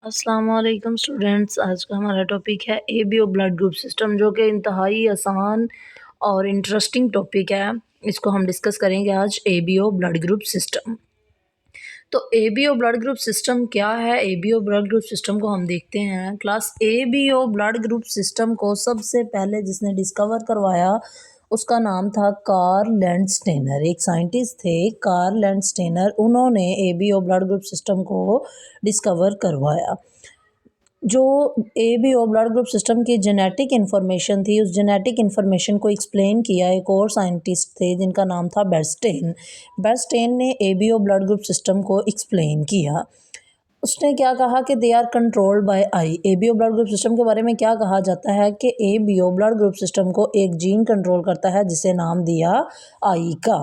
अस्सलाम वालेकुम स्टूडेंट्स। आज का हमारा टॉपिक है एबीओ ब्लड ग्रुप सिस्टम, जो कि इंतहाई आसान और इंटरेस्टिंग टॉपिक है। इसको हम डिस्कस करेंगे आज, एबीओ ब्लड ग्रुप सिस्टम। तो एबीओ ब्लड ग्रुप सिस्टम क्या है? एबीओ ब्लड ग्रुप सिस्टम को हम देखते हैं। Class ABO blood group system को सबसे पहले जिसने डिस्कवर करवाया उसका नाम था कार्ल लैंडस्टेनर। एक साइंटिस्ट थे कार्ल लैंडस्टेनर, उन्होंने एबीओ ब्लड ग्रुप सिस्टम को डिस्कवर करवाया। जो एबीओ ब्लड ग्रुप सिस्टम की जेनेटिक इन्फॉर्मेशन थी, उस जेनेटिक इन्फॉर्मेशन को एक्सप्लेन किया एक और साइंटिस्ट थे जिनका नाम था बेरस्टेन। बेरस्टेन ने एबीओ ब्लड ग्रुप सिस्टम को एक्सप्लेन किया। उसने क्या कहा कि they are controlled by I. ABO blood group system के बारे में क्या कहा जाता है कि एबीओ ब्लड ग्रुप सिस्टम को एक जीन कंट्रोल करता है जिसे नाम दिया आई का।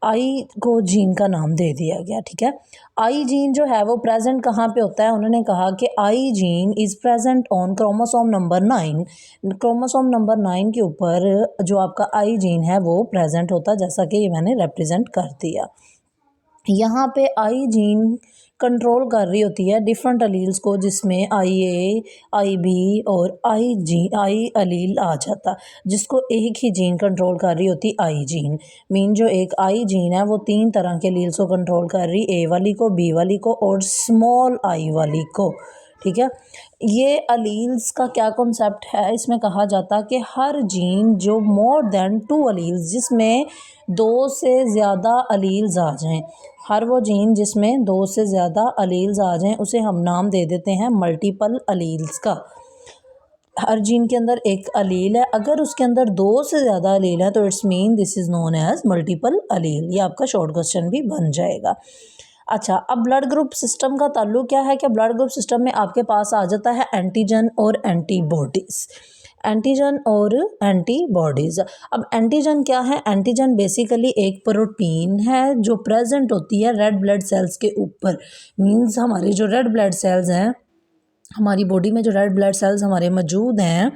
आई को जीन का नाम दे दिया गया, ठीक है। आई जीन जो है वो प्रेजेंट कहाँ पे होता है? उन्होंने कहा कि आई gene is present on chromosome number 9। Chromosome number 9 के ऊपर जो आपका आई जीन है वो प्रेजेंट होता है, जैसा कि ये मैंने रिप्रेजेंट कर दिया। यहाँ पे आई जीन कंट्रोल कर रही होती है डिफरेंट अलील्स को, जिसमें आई ए, आई बी और आई अलील आ जाता, जिसको एक ही जीन कंट्रोल कर रही होती आई जीन। मीन जो एक आई जीन है वो 3 तरह के अलील्स को कंट्रोल कर रही, ए वाली को, बी वाली को और स्मॉल आई वाली को, ठीक है। ये अलील्स का क्या कॉन्सेप्ट है? इसमें कहा जाता कि हर जीन जो मोर देन 2 अलील्स, जिसमें 2 से ज़्यादा अलील्स आ जाएं, हर वो जीन जिसमें 2 से ज़्यादा अलील्स आ जाएं उसे हम नाम दे देते हैं मल्टीपल अलील्स का। हर जीन के अंदर एक अलील है, अगर उसके अंदर 2 से ज़्यादा अलील है तो it's mean this is known as multiple allele. ये आपका शॉर्ट क्वेश्चन भी बन जाएगा। अच्छा, अब ब्लड ग्रुप सिस्टम का ताल्लुक क्या है कि ब्लड ग्रुप सिस्टम में आपके पास आ जाता है एंटीजन और एंटीबॉडीज़। एंटीजन और एंटीबॉडीज़। अब एंटीजन क्या है? एंटीजन बेसिकली एक प्रोटीन है जो प्रेजेंट होती है रेड ब्लड सेल्स के ऊपर। मींस हमारे जो रेड ब्लड सेल्स हैं, हमारी बॉडी में जो रेड ब्लड सेल्स हमारे मौजूद हैं,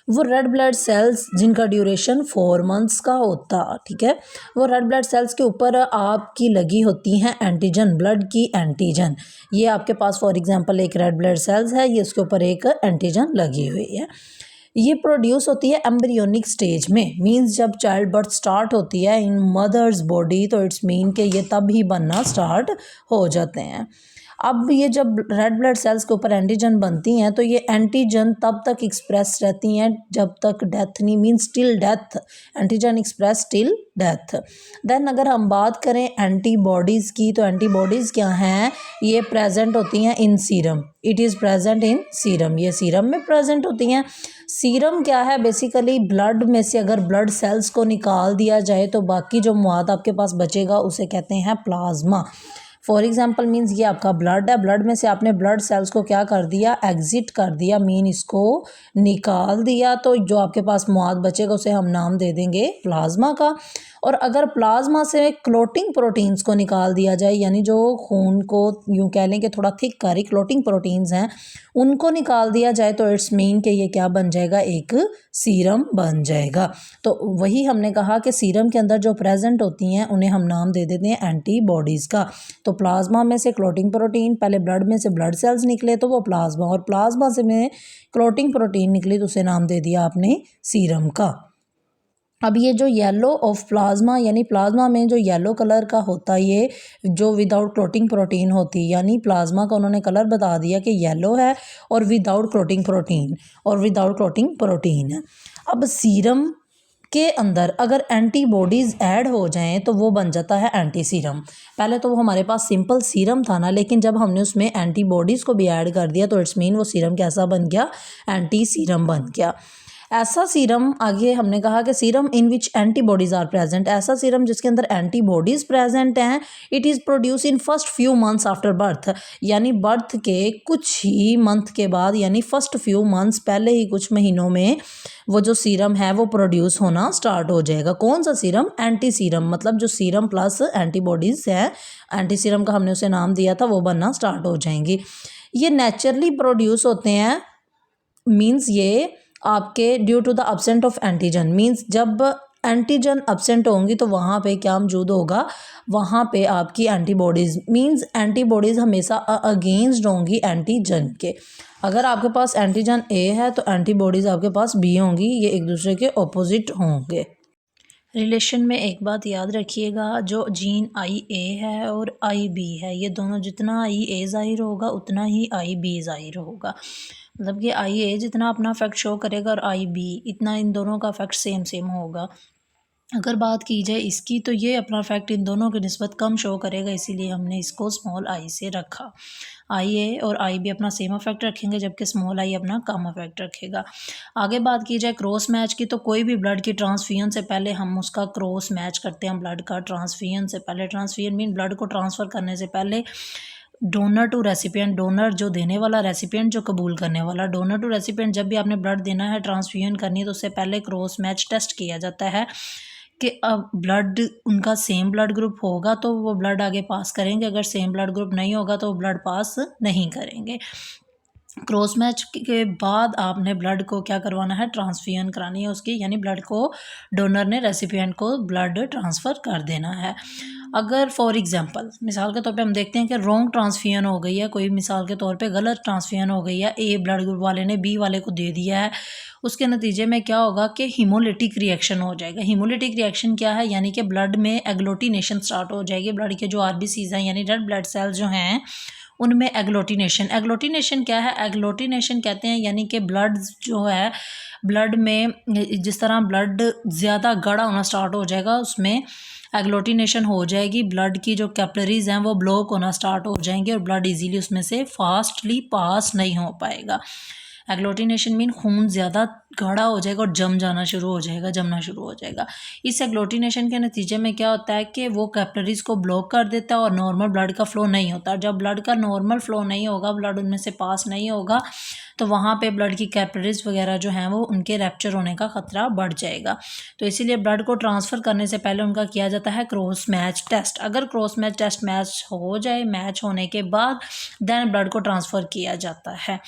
वो रेड ब्लड सेल्स जिनका ड्यूरेशन 4 मंथ्स का होता, ठीक है, वो रेड ब्लड सेल्स के ऊपर आपकी लगी होती हैं एंटीजन, ब्लड की एंटीजन। ये आपके पास फॉर एग्जांपल एक रेड ब्लड सेल्स है, ये इसके ऊपर एक एंटीजन लगी हुई है। ये प्रोड्यूस होती है एम्ब्रियोनिक स्टेज में, मींस जब चाइल्ड बर्थ स्टार्ट होती है इन मदर्स बॉडी, तो इट्स मीन कि ये तब ही बनना स्टार्ट हो जाते हैं। अब ये जब रेड ब्लड सेल्स के ऊपर एंटीजन बनती हैं तो ये एंटीजन तब तक एक्सप्रेस रहती हैं जब तक डेथ नहीं, means till death, antigen express till death. Then अगर हम बात करें एंटीबॉडीज़ की, तो एंटीबॉडीज़ क्या हैं? ये प्रेजेंट होती हैं इन serum. It is present in serum, ये सीरम में प्रेजेंट होती हैं। सीरम क्या है? बेसिकली ब्लड में से अगर ब्लड सेल्स को निकाल दिया जाए तो बाकी जो मवाद आपके पास बचेगा उसे कहते हैं प्लाज्मा। फॉर एग्जाम्पल मीन्स ये आपका ब्लड है, ब्लड में से आपने ब्लड सेल्स को क्या कर दिया? एग्जिट कर दिया, मीन इसको निकाल दिया, तो जो आपके पास मवाद बचेगा उसे हम नाम दे देंगे प्लाज्मा का। और अगर प्लाज्मा से क्लोटिंग प्रोटीन्स को निकाल दिया जाए, यानी जो खून को यूँ कह लें कि थोड़ा थिक करी क्लोटिंग प्रोटीन्स हैं, उनको निकाल दिया जाए तो इट्स मीन कि ये क्या बन जाएगा? एक सीरम बन जाएगा। तो वही हमने कहा कि सीरम के अंदर जो प्रेजेंट होती हैं उन्हें हम नाम दे देते हैं एंटीबॉडीज़ का। तो प्लाज्मा में से क्लोटिंग प्रोटीन, पहले ब्लड में से ब्लड सेल्स निकले तो वो प्लाज्मा, और प्लाज्मा से में क्लोटिंग प्रोटीन निकली तो उसे नाम दे दिया आपने सीरम का। अब ये जो येलो ऑफ प्लाज्मा, यानी प्लाज्मा में जो येलो कलर का होता है, ये जो विदाउट क्लोटिंग प्रोटीन होती है, यानी प्लाज्मा का उन्होंने कलर बता दिया कि येलो है और विदाउट क्लोटिंग प्रोटीन है। अब सीरम के अंदर अगर एंटीबॉडीज़ ऐड हो जाएं तो वो बन जाता है एंटी सीरम। पहले तो वो हमारे पास सिंपल सीरम था ना, लेकिन जब हमने उसमें एंटीबॉडीज़ को भी ऐड कर दिया तो इट्स मीन वो सीरम कैसा बन गया? एंटी सीरम बन गया। ऐसा सीरम, आगे हमने कहा कि serum in which antibodies are present, ऐसा सीरम जिसके अंदर एंटीबॉडीज़ प्रेजेंट हैं, it is produce in first few months after birth, यानी बर्थ के कुछ ही मंथ के बाद, यानी फर्स्ट फ्यू मंथ्स पहले ही कुछ महीनों में वो जो सीरम है वो प्रोड्यूस होना स्टार्ट हो जाएगा। कौन सा सीरम? एंटी सीरम, मतलब जो सीरम प्लस एंटीबॉडीज़ है, एंटी सीरम का हमने उसे नाम दिया था, वो बनना स्टार्ट हो जाएंगी। ये नेचुरली प्रोड्यूस होते हैं, मीन्स ये आपके due to the absent of antigen, means जब एंटीजन एब्सेंट होंगी तो वहाँ पे क्या मौजूद होगा, वहाँ पे आपकी एंटीबॉडीज़, मींस एंटीबॉडीज़ हमेशा अगेंस्ट होंगी एंटीजन के। अगर आपके पास एंटीजन ए है तो एंटीबॉडीज़ आपके पास बी होंगी, ये एक दूसरे के ऑपोजिट होंगे। रिलेशन में एक बात याद रखिएगा, जो जीन आई ए है और आई बी है, ये दोनों जितना आई ए ज़ाहिर होगा उतना ही आई बी ज़ाहिर होगा। मतलब कि आई ए जितना अपना इफेक्ट शो करेगा और आई बी इतना इन दोनों का इफेक्ट सेम सेम होगा। अगर बात की जाए इसकी तो ये अपना इफेक्ट इन दोनों की निस्बत कम शो करेगा, इसीलिए हमने इसको स्मॉल आई से रखा। आई ए और आई बी अपना सेम इफेक्ट रखेंगे जबकि स्मॉल आई अपना कम इफेक्ट रखेगा। आगे बात की जाए क्रॉस मैच की, तो कोई भी ब्लड की ट्रांसफ्यूजन से पहले हम उसका क्रॉस मैच करते हैं। ब्लड का ट्रांसफ्यूजन से पहले, ट्रांसफ्यूजन मीन ब्लड को ट्रांसफ़र करने से पहले डोनर टू रेसिपिएंट, डोनर जो देने वाला, रेसिपिएंट जो कबूल करने वाला। डोनर टू रेसिपिएंट जब भी आपने ब्लड देना है, ट्रांसफ्यूजन करनी है, तो उससे पहले क्रॉस मैच टेस्ट किया जाता है कि अब ब्लड उनका सेम ब्लड ग्रुप होगा तो वो ब्लड आगे पास करेंगे, अगर सेम ब्लड ग्रुप नहीं होगा तो वो ब्लड पास नहीं करेंगे। क्रॉस मैच के बाद आपने ब्लड को क्या करवाना है, ट्रांसफ्यूजन करानी है उसकी, यानी ब्लड को डोनर ने रेसिपिएंट को ब्लड ट्रांसफ़र कर देना है। अगर फॉर एग्जांपल मिसाल के तौर पे हम देखते हैं कि रॉन्ग ट्रांसफ्यूजन हो गई है, कोई मिसाल के तौर पे गलत ट्रांसफ्यूजन हो गई है, ए ब्लड ग्रुप वाले ने बी वाले को दे दिया है, उसके नतीजे में क्या होगा कि हीमोलिटिक रिएक्शन हो जाएगा। हीमोलिटिक रिएक्शन क्या है, यानी कि ब्लड में एग्लूटिनेशन स्टार्ट हो जाएगी। ब्लड के जो आरबीसीज हैं यानी रेड ब्लड सेल्स जो हैं उनमें एग्लूटिनेशन, एग्लूटिनेशन क्या है, एग्लूटिनेशन कहते हैं यानी कि ब्लड जो है, ब्लड में जिस तरह ब्लड ज़्यादा गाढ़ा होना स्टार्ट हो जाएगा उसमें एग्लूटिनेशन हो जाएगी, ब्लड की जो कैपिलरीज हैं वो ब्लॉक होना स्टार्ट हो जाएंगे और ब्लड इजीली उसमें से फास्टली पास नहीं हो पाएगा। एग्लूटिनेशन मीन खून ज़्यादा गाढ़ा हो जाएगा और जमना शुरू हो जाएगा। इस एग्लूटिनेशन के नतीजे में क्या होता है कि वो कैपिलरीज को ब्लॉक कर देता है और नॉर्मल ब्लड का फ्लो नहीं होता। जब ब्लड का नॉर्मल फ्लो नहीं होगा, ब्लड उनमें से पास नहीं होगा, तो वहाँ पे ब्लड की कैपिलरीज वगैरह जो हैं वो उनके रैप्चर होने का ख़तरा बढ़ जाएगा। तो इसीलिए ब्लड को ट्रांसफ़र करने से पहले उनका किया जाता है क्रॉस मैच टेस्ट। अगर क्रॉस मैच टेस्ट मैच हो जाए, मैच होने के बाद देन ब्लड को ट्रांसफ़र किया जाता है।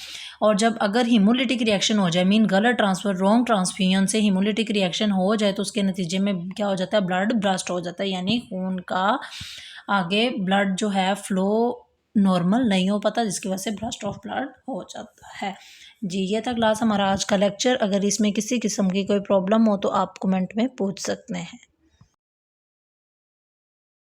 और जब अगर हीमोलिटिक रिएक्शन हो जाए, मीन गलत ट्रांसफ़र, रॉन्ग ट्रांसफ्यूजन से हीमोलिटिक रिएक्शन हो जाए, तो उसके नतीजे में क्या हो जाता है, ब्लड ब्रस्ट हो जाता है, यानी खून का आगे ब्लड जो है फ्लो नॉर्मल नहीं हो पाता, जिसकी वजह से ब्रस्ट ऑफ ब्लड हो जाता है। जी, ये था क्लास हमारा आज का लेक्चर। अगर इसमें किसी किस्म की कोई प्रॉब्लम हो तो आप कमेंट में पूछ सकते हैं।